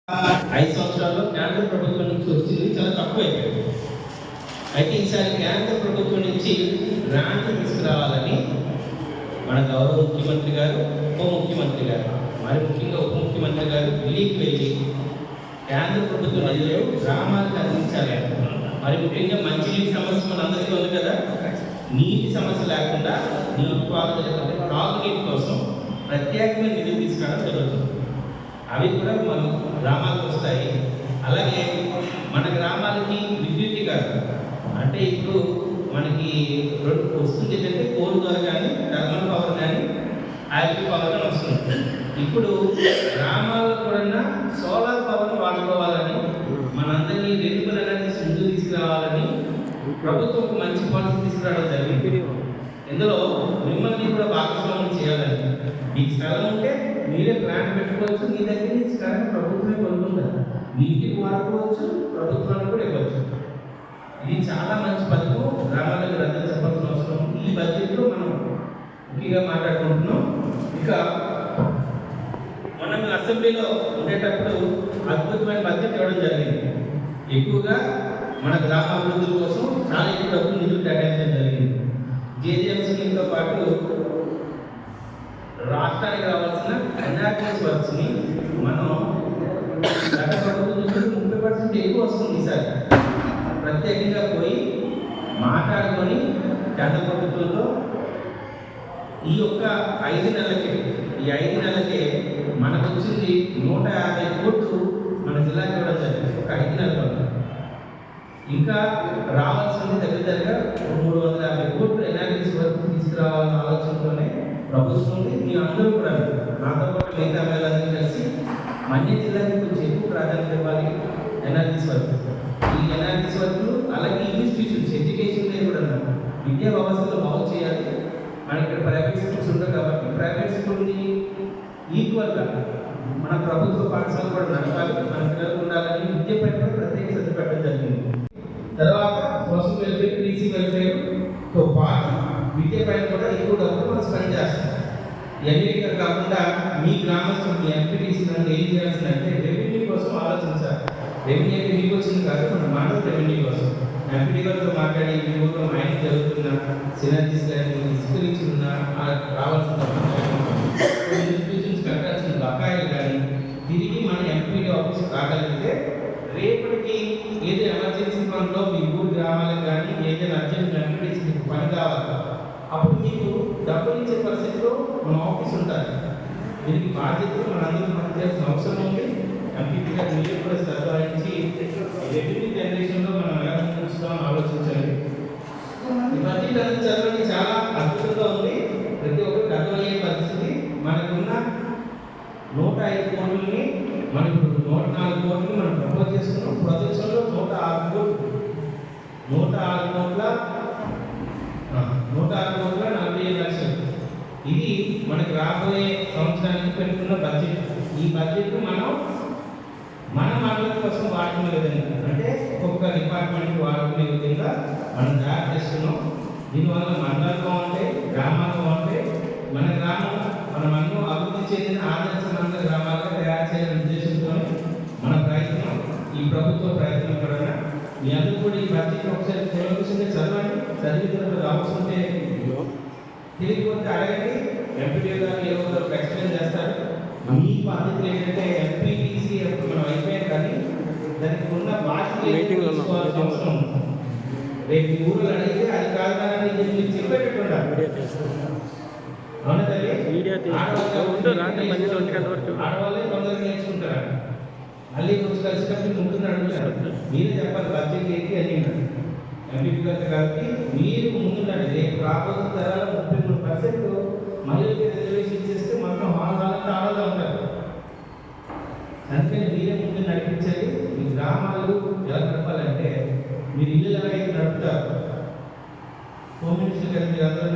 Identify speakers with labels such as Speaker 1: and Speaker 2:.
Speaker 1: 5 సంవత్సరాల్లో కేంద్ర ప్రభుత్వం నుంచి వచ్చింది చాలా తక్కువ అయిపోయింది. అయితే ఈసారి కేంద్ర ప్రభుత్వం నుంచి గ్రాంట్ తీసుకురావాలని మన గౌరవ ముఖ్యమంత్రి గారు, ఉప ముఖ్యమంత్రి గారు, మరి ముఖ్యంగా ఉప ముఖ్యమంత్రి గారు ఢిల్లీకి వెళ్ళి కేంద్ర ప్రభుత్వం నిధులు గ్రామాలకు అందించాలి. మరి ముఖ్యంగా మంచినీటి సమస్య మనందరికీ ఉంది కదా, నీటి సమస్య లేకుండా నీటిపారుదల తాగునీటి కోసం ప్రత్యేకమైన నిధులు తీసుకురావడం జరుగుతుంది. అవి కూడా మన గ్రామాలకు వస్తాయి. అలాగే మన గ్రామాలకి విద్యుతీకరణ అంటే ఇప్పుడు మనకి రెండు వస్తుంది ఏంటంటే కోల్ ద్వారా కానీ థర్మల్ పవర్ కానీ ఆయిల్ పవర్ కానీ వస్తుంది. ఇప్పుడు గ్రామాల్లో కూడా సోలార్ పవర్ని వాడుకోవాలని, మనందరినీ రెన్యూబుల్ ఎనర్జీస్ ముందు తీసుకురావాలని ప్రభుత్వం ఒక మంచి పాలసీ తీసుకురావడం జరిగింది. ఇందులో మిమ్మల్ని కూడా భాగస్వామ్యం చేయాలని, మీకు స్థలం ఉంటే మీరే ప్లాన్ పెట్టుకోవచ్చు, మీ దగ్గర నుంచి కరెంట్ ప్రభుత్వమే కొనుక్కుంటారు, నీటికి వాడుకోవచ్చు, ప్రభుత్వానికి కూడా ఇవ్వచ్చు. ఇది చాలా మంచి పథకం, గ్రామాలకు రద్ద చెప్పాల్సిన అవసరం. ఈ బడ్జెట్లో మనం ముఖ్యంగా మాట్లాడుకుంటున్నాం. ఇక మనం అసెంబ్లీలో ఉండేటప్పుడు అద్భుతమైన బడ్జెట్ ఇవ్వడం జరిగింది. ఎక్కువగా మన గ్రామాభివృద్ధి కోసం చాలా ఎక్కువ డబ్బులు నిధులు కేటాయించడం జరిగింది. జేజేఎం స్కీమ్తో పాటు రాష్ట్రానికి రావాల్సిన ఎన్ఆర్టీఎస్ వర్క్స్ని మనం గత ప్రభుత్వం 30% ఎక్కువ వస్తుంది. ఈసారి ప్రత్యేకంగా పోయి మాట్లాడుకొని కేంద్ర ప్రభుత్వంతో ఈ యొక్క 5 నెలలకే మనకు వచ్చింది 150 కోట్లు మన జిల్లాకి ఇవ్వడం జరిగింది. ఒక 5 నెలల్లో ఇంకా రావాల్సింది దగ్గరగా 350 కోట్లు ఎన్ఆర్టీఎస్ వరకు తీసుకురావాలన్న ఆలోచనతోనే ప్రభుత్వం ఉంది. మీ అందరూ కూడా నాతో పాటు మిగతా మేళాన్ని కలిసి మన్య జిల్లాకి కొంచెం ఎక్కువ ప్రాధాన్యత ఇవ్వాలి. ఎన్ఆర్టీఎస్ వర్క్, ఈ ఎన్ఆర్టీఎస్ వర్క్లు అలాగే ఇన్స్టిట్యూషన్స్ ఎడ్యుకేషన్ కూడా విద్యా వ్యవస్థలో బాగు చేయాలి. మన ఇక్కడ ప్రైవేట్ స్కూల్స్ ఉండవు కాబట్టి ప్రైవేట్ స్కూల్ని ఈక్వల్గా మన ప్రభుత్వ పాఠశాలలు కూడా నడపాలి, మన పిల్లలకు ఉండాలని విద్యపై ప్రత్యేక శ్రద్ధ పెట్టడం జరిగింది. తర్వాత సోషల్ వెల్ఫేర్, పీసీ వెల్ఫేర్తో పాటు విద్య పైన కూడా ఎక్కువ డబ్బులు మనం స్పెండ్ చేస్తాం. ఎన్నికలు కాకుండా మీ గ్రామస్తులు, మీ ఎంపీటీసీ ఏం చేయాల్సిందంటే రెవెన్యూ కోసం ఆలోచించాలి. రెవెన్యూ అంటే మీకు వచ్చింది కాదు, మన మానవ రెవెన్యూ కోసం ఎంపీటీ గారితో మాట్లాడి మీ ఊళ్ళో ఆయన జరుగుతున్న సినర్జీస్ కానీ విస్తరించున్న రావాల్సిన ఇన్స్టిట్యూషన్స్ కట్టాల్సిన బకాయిలు కానీ తిరిగి మన ఎంపీటీ ఆఫీస్ రాగలిగితే రేపటికి ఏదో ఎమర్జెన్సీ ఫండ్లో మీ ఊరు గ్రామాలకు కానీ ఏదైనా అర్జెంట్ ఎంపీటీసీ మీకు పని కావాలి, అప్పుడు మీకు డబ్బులు ఇచ్చే పరిస్థితిలో మన ఆఫీస్ ఉంటుంది. దీనికి బాధ్యతలు మనందరూ పనిచేయాల్సిన అవసరం ఉంది. ఎంపీటీ గారు మీరు కూడా శ్రద్ధ వహించి రెవెన్యూ జనరేషన్లో మనం ఎలా ముందుస్తామని ఆలోచించాలి. ఈ బడ్జెట్ అనేది చదవడానికి చాలా అద్భుతంగా ఉంది. ప్రతి ఒక్కరికి అర్థమయ్యే పరిస్థితి. మనకున్న 105 కోట్లని మనం ఇప్పుడు 104 కోట్లు మనం ప్రపోజ్ చేస్తున్నాం. ప్రొజెక్షన్లో 106 కోట్లు 45 లక్షలు. ఇది మనకు రాబోయే సంవత్సరానికి పెట్టుకున్న బడ్జెట్. ఈ బడ్జెట్ మనం మన మండలం కోసం వాడుకునే విధంగా, అంటే ఒక్కొక్క డిపార్ట్మెంట్ వాడుకునే విధంగా మనం తయారు చేస్తున్నాం. దీనివల్ల మండలాలు బాగుంటాయి, గ్రామాలు బాగుంటాయి. మన గ్రామం మనమన్నో అభివృద్ధి చెందిన ఆదర్శవంత గ్రామాలుగా తయారు చేయాలనే ఉద్దేశంతో మన ప్రయత్నం, ఈ ప్రభుత్వ ప్రయత్నం కూడా. మీ అందరూ కూడా ఈ బడ్జెట్ ఒకసారి చూడవలసిందే, చదవండి. చదివిన తర్వాత అవసరంటే తిరిగి పోతే అడగండి. ఎంపీటీ గారు ఏదో ఎక్స్ప్లెయిన్ చేస్తారు. మీ బాధ్యతలు ఏంటంటే ఎంపీటీసీ మనం అయిపోయాం కానీ దానికి ఉన్న బాధ్యత అవసరం. రేపు మీ ఊళ్ళో అడిగితే అది కాదు కానీ మీరు చెప్పేటట్టు ఉండాలి. అవునా తల్లి? ఆడవాళ్ళే తొందరగా నేర్చుకుంటారు. మళ్ళీ కొంచెం కలిసినప్పుడు ముందు అడుగుతారు. మీరే చెప్పాలి బడ్జెట్ ఏంటి అని. ఎంపీపీ గారు కాబట్టి మీరు ముందుండండి. రేపు రాబోతున్న తరాల 33% మహిళలకి రిజర్వేషన్ ఇచ్చేస్తే మొత్తం వాళ్ళంతా ఆడగా ఉంటారు. అందుకని మీరే ముందు నడిపించాలి. మీ గ్రామాలు ఎలా నడపాలంటే మీరు ఇల్లు ఎలా అయితే నడుపుతారు. హోమ్ మినిస్టర్ గారు మీరు అందరూ